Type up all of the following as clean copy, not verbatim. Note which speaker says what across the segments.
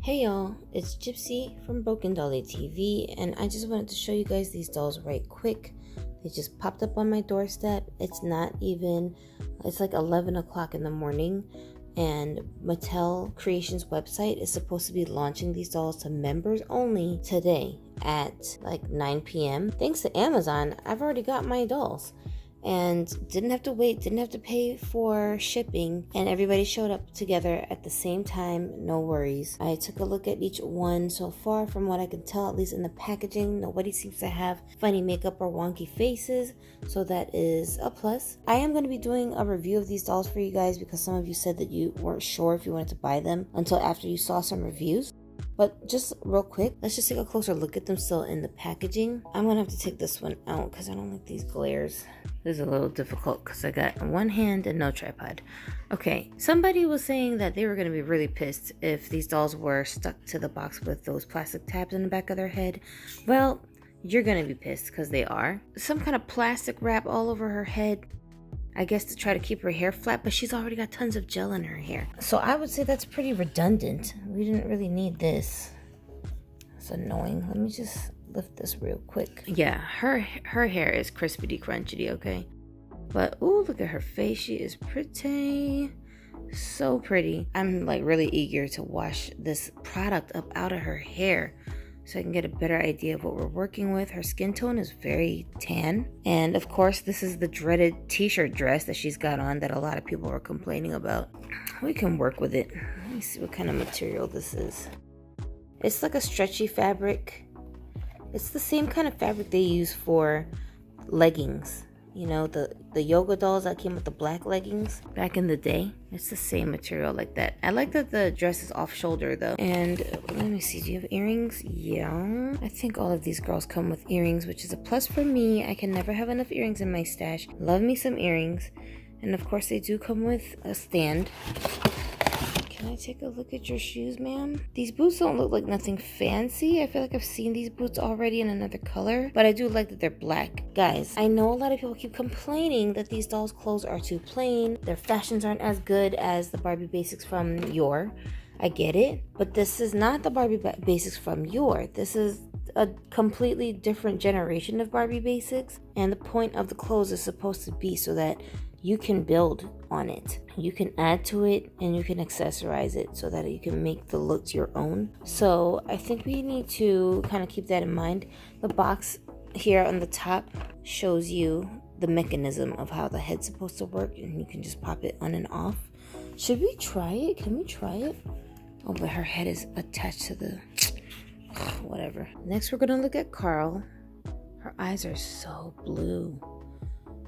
Speaker 1: Hey y'all, it's Gypsy from Broken Dolly TV, and I just wanted to show you guys these dolls right quick. They just popped up on my doorstep. It's like 11 o'clock in the morning, and Mattel Creations website is supposed to be launching these dolls to members only today at like 9 p.m. Thanks to Amazon, I've already got my dolls. And didn't have to wait, didn't have to pay for shipping, and everybody showed up together at the same time. No worries. I took a look at each one so far. From what I can tell, at least in the packaging, nobody seems to have funny makeup or wonky faces, so that is a plus. I am going to be doing a review of these dolls for you guys because some of you said that you weren't sure if you wanted to buy them until after you saw some reviews. But just real quick, let's just take a closer look at them still in the packaging. I'm gonna have to take this one out because I don't like these glares. This is a little difficult because I got one hand and no tripod. Okay, somebody was saying that they were gonna be really pissed if these dolls were stuck to the box with those plastic tabs in the back of their head. Well, you're gonna be pissed because they are. Some kind of plastic wrap all over her head, I guess to try to keep her hair flat, but she's already got tons of gel in her hair. So I would say that's pretty redundant. We didn't really need this. It's annoying. Let me just lift this real quick. Yeah, her hair is crispity crunchity, okay? But ooh, look at her face. She is pretty. So pretty. I'm like really eager to wash this product up out of her hair so I can get a better idea of what we're working with. Her skin tone is very tan. And of course, this is the dreaded t-shirt dress that she's got on that a lot of people are complaining about. We can work with it. Let me see what kind of material this is. It's like a stretchy fabric. It's the same kind of fabric they use for leggings. You know, the yoga dolls that came with the black leggings back in the day. It's the same material like that. I like that the dress is off shoulder though. And let me see, do you have earrings? Yeah. I think all of these girls come with earrings, which is a plus for me. I can never have enough earrings in my stash. Love me some earrings. And of course they do come with a stand. Can I take a look at your shoes, ma'am? These boots don't look like nothing fancy. I feel like I've seen these boots already in another color, but I do like that they're black. Guys, I know a lot of people keep complaining that these dolls' clothes are too plain. Their fashions aren't as good as the Barbie Basics from Yore. I get it, but this is not the Barbie Basics from Yore. This is a completely different generation of Barbie Basics, and the point of the clothes is supposed to be so that you can build on it. You can add to it and you can accessorize it so that you can make the looks your own. So I think we need to kind of keep that in mind. The box here on the top shows you the mechanism of how the head's supposed to work, and you can just pop it on and off. Should we try it? Can we try it? Oh, but her head is attached to the... whatever. Next, we're gonna look at Carl. Her eyes are so blue.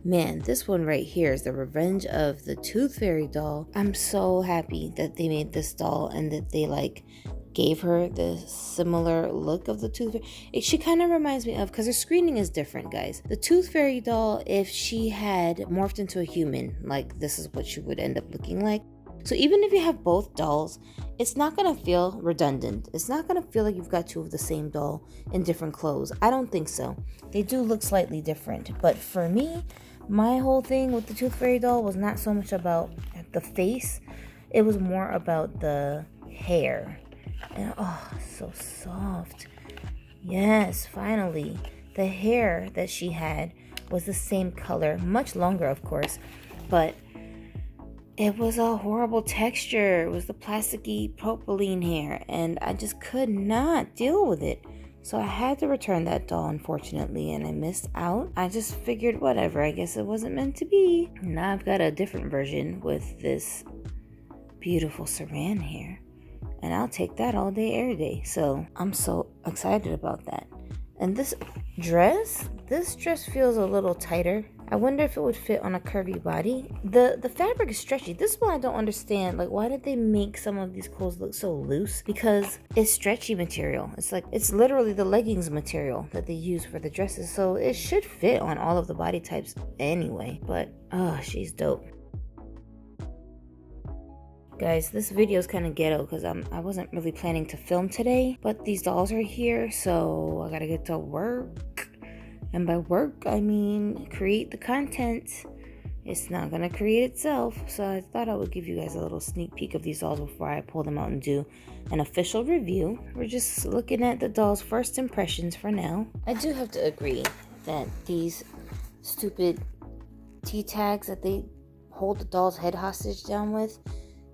Speaker 1: Man, this one right here is the revenge of the Tooth Fairy doll. I'm so happy that they made this doll and that they like gave her the similar look of the Tooth Fairy. She kind of reminds me of, because her screening is different, guys. The Tooth Fairy doll, if she had morphed into a human, like this is what she would end up looking like. So even if you have both dolls, it's not going to feel redundant. It's not going to feel like you've got two of the same doll in different clothes. I don't think so. They do look slightly different. But for me, my whole thing with the Tooth Fairy doll was not so much about the face. It was more about the hair. And oh, so soft. Yes, finally. The hair that she had was the same color. Much longer, of course. But it was a horrible texture. It was the plasticky propylene hair. And I just could not deal with it. So I had to return that doll, unfortunately, and I missed out. I just figured, whatever, I guess it wasn't meant to be. Now I've got a different version with this beautiful saran hair, and I'll take that all day, every day. So I'm so excited about that. And this dress feels a little tighter. I wonder if it would fit on a curvy body. The fabric is stretchy. This one I don't understand. Like, why did they make some of these clothes look so loose? Because it's stretchy material. It's literally the leggings material that they use for the dresses. So it should fit on all of the body types anyway. But, oh, she's dope. Guys, this video is kind of ghetto because I wasn't really planning to film today. But these dolls are here, so I gotta get to work. And by work, I mean create the content It's not going to create itself. So I thought I would give you guys a little sneak peek of these dolls before I pull them out and do an official review. We're just looking at the dolls' first impressions for now. I do have to agree that these stupid T-tags that they hold the doll's head hostage down with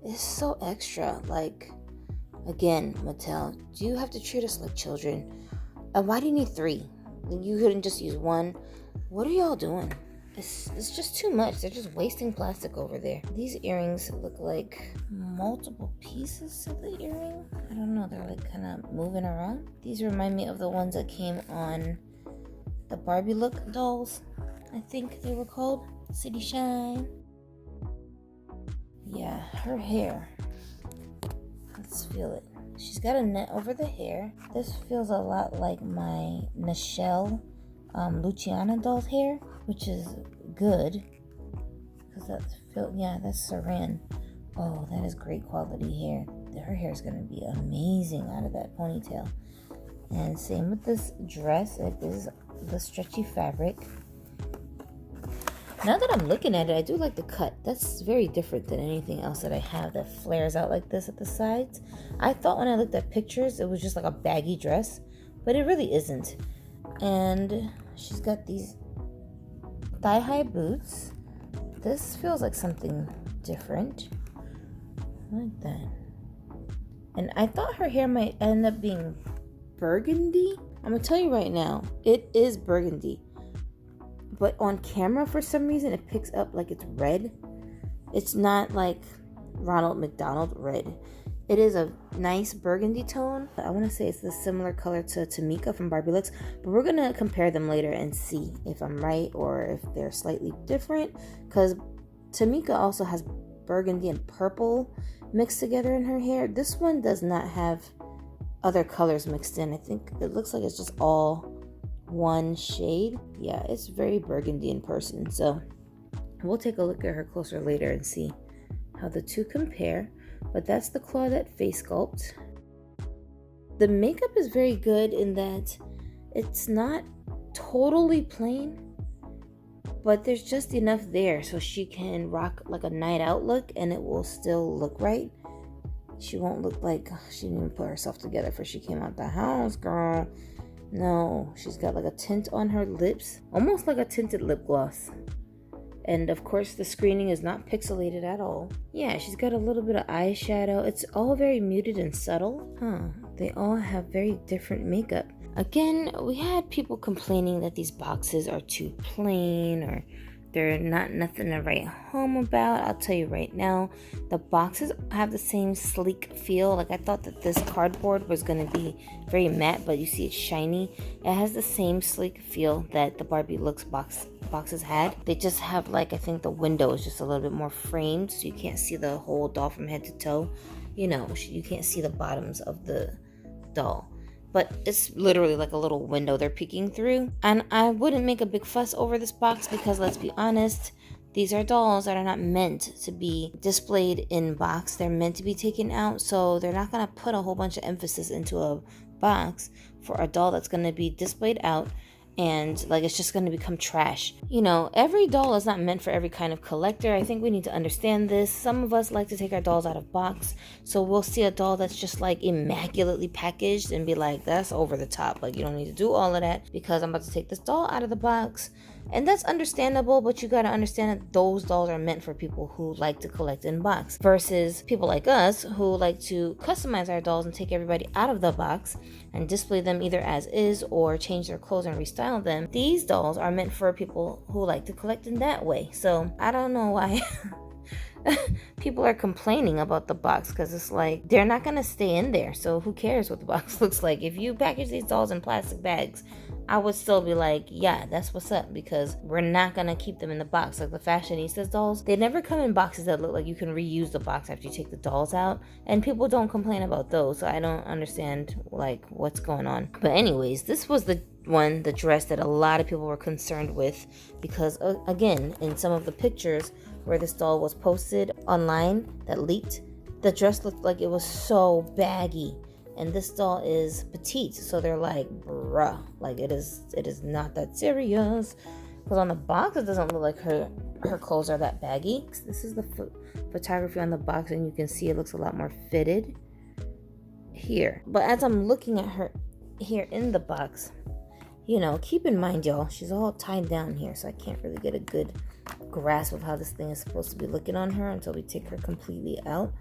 Speaker 1: is so extra. Like, again, Mattel, do you have to treat us like children? And why do you need 3? You couldn't just use 1. What are y'all doing? It's just too much. They're just wasting plastic over there. These earrings look like multiple pieces of the earring. I don't know. They're like kind of moving around. These remind me of the ones that came on the Barbie look dolls. I think they were called City Shine. Yeah, her hair. Let's feel it. She's got a net over the hair. This feels a lot like my Nichelle Luciana doll's hair, which is good because that's Saran. Oh, that is great quality hair. Her hair is going to be amazing out of that ponytail. And same with this dress. It is the stretchy fabric. Now that I'm looking at it, I do like the cut. That's very different than anything else that I have that flares out like this at the sides. I thought when I looked at pictures, it was just like a baggy dress, but it really isn't. And she's got these thigh-high boots. This feels like something different. I like that. And I thought her hair might end up being burgundy. I'm gonna tell you right now, it is burgundy. But on camera, for some reason, it picks up like it's red. It's not like Ronald McDonald red. It is a nice burgundy tone. I want to say it's the similar color to Tamika from Barbie Looks, but we're going to compare them later and see if I'm right or if they're slightly different, because Tamika also has burgundy and purple mixed together in her hair. This one does not have other colors mixed in. I think it looks like it's just all one shade. Yeah, it's very burgundy in person, so we'll take a look at her closer later and see how the two compare. But that's the Claudette face sculpt. The makeup is very good in that it's not totally plain, but there's just enough there so she can rock like a night out look and it will still look right. She won't look like she didn't even put herself together before she came out the house, girl. No, she's got like a tint on her lips, almost like a tinted lip gloss. And of course the screening is not pixelated at all. Yeah, she's got a little bit of eyeshadow. It's all very muted and subtle. They all have very different makeup. Again, we had people complaining that these boxes are too plain or they're nothing to write home about. I'll tell you right now, the boxes have the same sleek feel. Like I thought that this cardboard was going to be very matte, but you see it's shiny. It has the same sleek feel that the Barbie Looks boxes had. They just have like, I think the window is just a little bit more framed, so you can't see the whole doll from head to toe. You know, you can't see the bottoms of the doll. But it's literally like a little window they're peeking through. And I wouldn't make a big fuss over this box because let's be honest, these are dolls that are not meant to be displayed in box. They're meant to be taken out. So they're not going to put a whole bunch of emphasis into a box for a doll that's going to be displayed out and like it's just going to become trash. You know, every doll is not meant for every kind of collector. I think we need to understand this. Some of us like to take our dolls out of box, so we'll see a doll that's just like immaculately packaged and be like, that's over the top. Like, you don't need to do all of that because I'm about to take this doll out of the box. And that's understandable, but you gotta understand that those dolls are meant for people who like to collect in box versus people like us who like to customize our dolls and take everybody out of the box and display them either as is or change their clothes and restyle them. These dolls are meant for people who like to collect in that way. So I don't know why people are complaining about the box, because it's like they're not gonna stay in there, so who cares what the box looks like? If you package these dolls in plastic bags, I would still be like, yeah, that's what's up, because we're not gonna keep them in the box. Like the Fashionistas dolls, they never come in boxes that look like you can reuse the box after you take the dolls out, and people don't complain about those, so I don't understand like what's going on. But anyways, this was the dress that a lot of people were concerned with, because again, in some of the pictures where this doll was posted online that leaked, the dress looked like it was so baggy. And this doll is petite, so they're like, bruh, like it is not that serious. Because on the box, it doesn't look like her clothes are that baggy. This is the photography on the box, and you can see it looks a lot more fitted here. But as I'm looking at her here in the box, you know, keep in mind, y'all, she's all tied down here, so I can't really get a good grasp of how this thing is supposed to be looking on her until we take her completely out.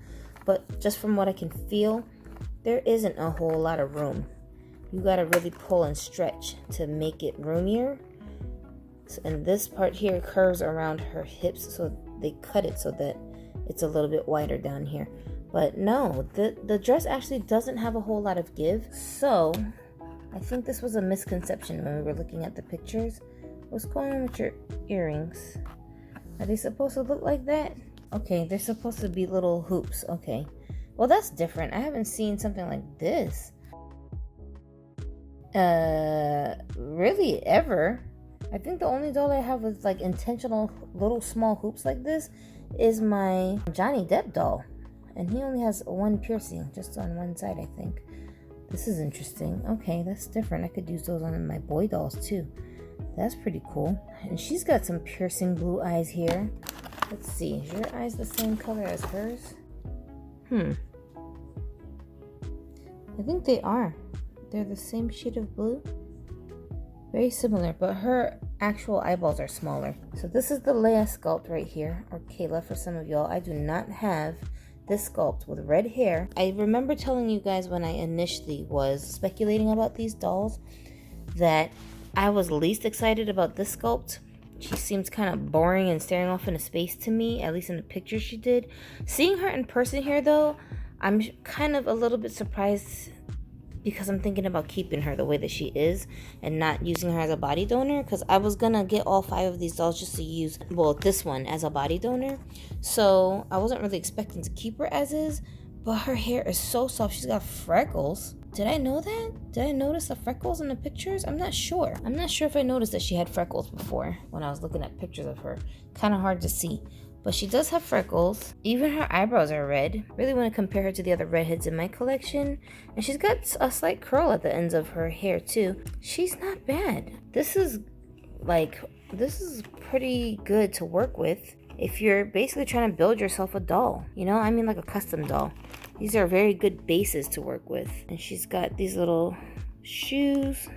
Speaker 1: But just from what I can feel, there isn't a whole lot of room. You gotta really pull and stretch to make it roomier. And this part here curves around her hips, so they cut it so that it's a little bit wider down here. But no, the dress actually doesn't have a whole lot of give. So I think this was a misconception when we were looking at the pictures. What's going on with your earrings? Are they supposed to look like that? Okay, they're supposed to be little hoops. Okay, well, that's different. I haven't seen something like this really ever. I think the only doll I have with like intentional little small hoops like this is my Johnny Depp doll, and he only has one piercing just on one side, I think. This is interesting. Okay, that's different. I could use those on my boy dolls too. That's pretty cool. And she's got some piercing blue eyes here. Let's see, is your eyes the same color as hers? I think they are. They're the same shade of blue. Very similar, but her actual eyeballs are smaller. So this is the Leia sculpt right here, or Kayla for some of y'all. I do not have this sculpt with red hair. I remember telling you guys when I initially was speculating about these dolls that I was least excited about this sculpt. She seems kind of boring and staring off into space to me, at least in the picture she did. Seeing her in person here though, I'm kind of a little bit surprised, because I'm thinking about keeping her the way that she is and not using her as a body donor, because I was gonna get all 5 of these dolls just to use, well, this one as a body donor. So I wasn't really expecting to keep her as is, but her hair is so soft. She's got freckles. Did I know that? Did I notice the freckles in the pictures? I'm not sure. I'm not sure if I noticed that she had freckles before when I was looking at pictures of her. Kind of hard to see. But she does have freckles. Even her eyebrows are red. Really want to compare her to the other redheads in my collection. And she's got a slight curl at the ends of her hair too. She's not bad. This is pretty good to work with if you're basically trying to build yourself a doll. You know, I mean like a custom doll. These are very good bases to work with. And she's got these little shoes.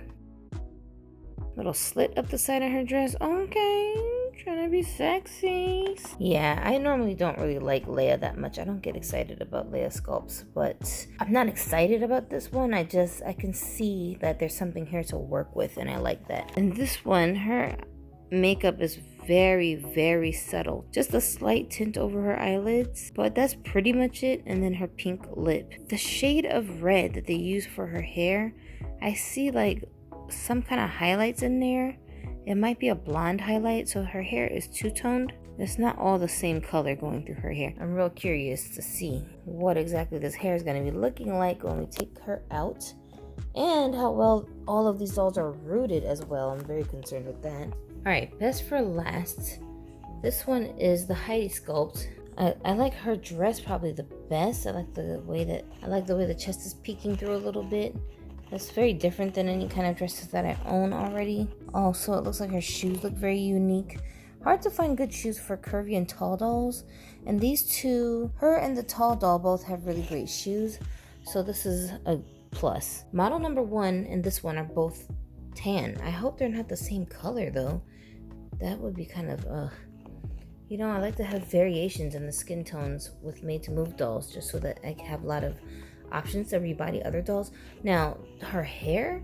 Speaker 1: Little slit up the side of her dress. Okay. Trying to be sexy. Yeah, I normally don't really like Leia that much. I don't get excited about Leia sculpts, but I'm not excited about this one. I can see that there's something here to work with, and I like that. And this one, her makeup is very, very subtle. Just a slight tint over her eyelids, but that's pretty much it. And then her pink lip. The shade of red that they use for her hair, I see like some kind of highlights in there. It might be a blonde highlight, so her hair is two-toned. It's not all the same color going through her hair. I'm real curious to see what exactly this hair is going to be looking like when we take her out, and how well all of these dolls are rooted as well. I'm very concerned with that. Alright, best for last. This one is the Heidi sculpt. I like her dress probably the best. I like the way the chest is peeking through a little bit. That's very different than any kind of dresses that I own already. Also, it looks like her shoes look very unique. Hard to find good shoes for curvy and tall dolls. And these two, her and the tall doll, both have really great shoes. So this is a plus. Model number 1 and this one are both tan. I hope they're not the same color though. That would be kind of, You know, I like to have variations in the skin tones with made to move dolls, just so that I can have a lot of options to rebody other dolls. Now, her hair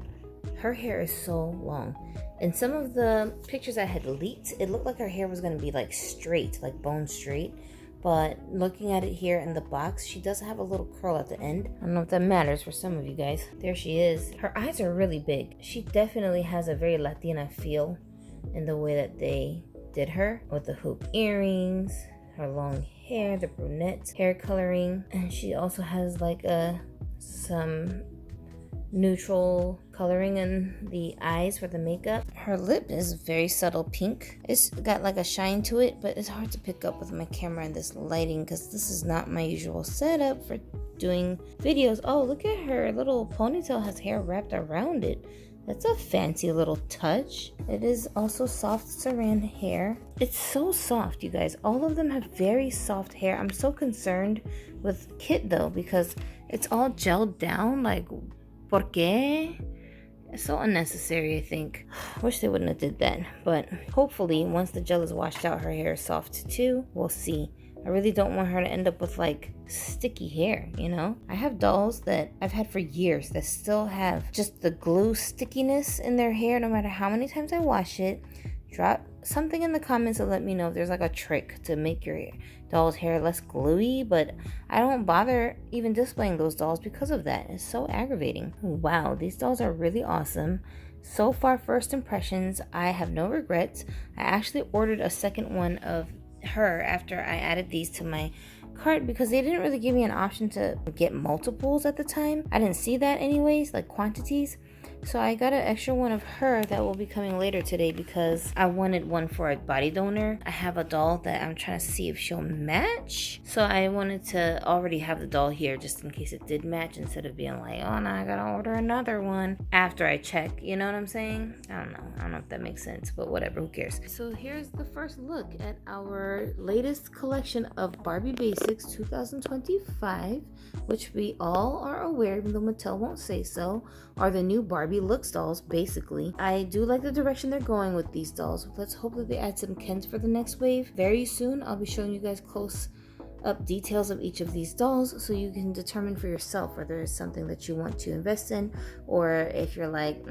Speaker 1: is so long. In some of the pictures I had leaked, it looked like her hair was going to be like straight, like bone straight. But looking at it here in the box, she does have a little curl at the end. I don't know if that matters for some of you guys. There she is. Her eyes are really big. She definitely has a very Latina feel in the way that they did her, with the hoop earrings, her long hair, the brunette hair coloring, and she also has like some neutral coloring in the eyes for the makeup. Her lip is very subtle pink. It's got like a shine to it, but it's hard to pick up with my camera and this lighting because this is not my usual setup for doing videos. Oh, look at her little ponytail has hair wrapped around it. That's a fancy little touch. It is also soft saran hair. It's so soft, you guys. All of them have very soft hair. I'm so concerned with Kit though, because it's all gelled down. Like, ¿por qué? It's so unnecessary, I think. Wish they wouldn't have did that. But hopefully, once the gel is washed out, her hair is soft too. We'll see. I really don't want her to end up with like sticky hair, you know? I have dolls that I've had for years that still have just the glue stickiness in their hair no matter how many times I wash it. Drop something in the comments and let me know if there's like a trick to make your doll's hair less gluey, but I don't bother even displaying those dolls because of that. It's so aggravating. Wow, these dolls are really awesome. So far, first impressions, I have no regrets. I actually ordered a second one of her after I added these to my cart because they didn't really give me an option to get multiples at the time. I didn't see that anyways, like quantities. So I got an extra one of her that will be coming later today because I wanted one for a body donor. I have a doll that I'm trying to see if she'll match. So I wanted to already have the doll here just in case it did match instead of being like, oh, now I gotta order another one after I check. You know what I'm saying? I don't know if that makes sense, but whatever, who cares? So here's the first look at our latest collection of Barbie Basics 2025, which we all are aware, even though Mattel won't say so, are the new Barbie looks dolls, basically. I do like the direction they're going with these dolls. Let's hope that they add some Kens for the next wave. Very soon, I'll be showing you guys close up details of each of these dolls so you can determine for yourself whether it's something that you want to invest in, or if you're like,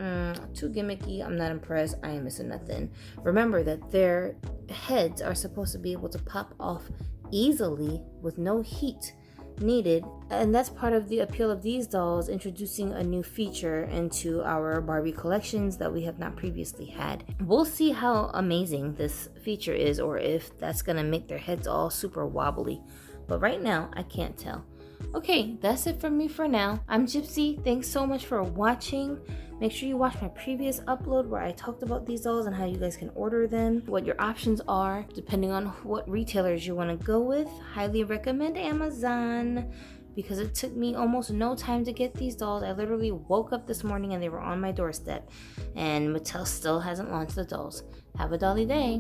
Speaker 1: too gimmicky, I'm not impressed, I ain't missing nothing. Remember that their heads are supposed to be able to pop off easily with no heat needed, and that's part of the appeal of these dolls, introducing a new feature into our Barbie collections that we have not previously had. We'll see how amazing this feature is, or if that's gonna make their heads all super wobbly, but right now I can't tell. Okay, that's it from me for now. I'm Gypsy. Thanks so much for watching. Make sure you watch my previous upload where I talked about these dolls and how you guys can order them, what your options are, depending on what retailers you want to go with. Highly recommend Amazon because it took me almost no time to get these dolls. I literally woke up this morning and they were on my doorstep, and Mattel still hasn't launched the dolls. Have a dolly day.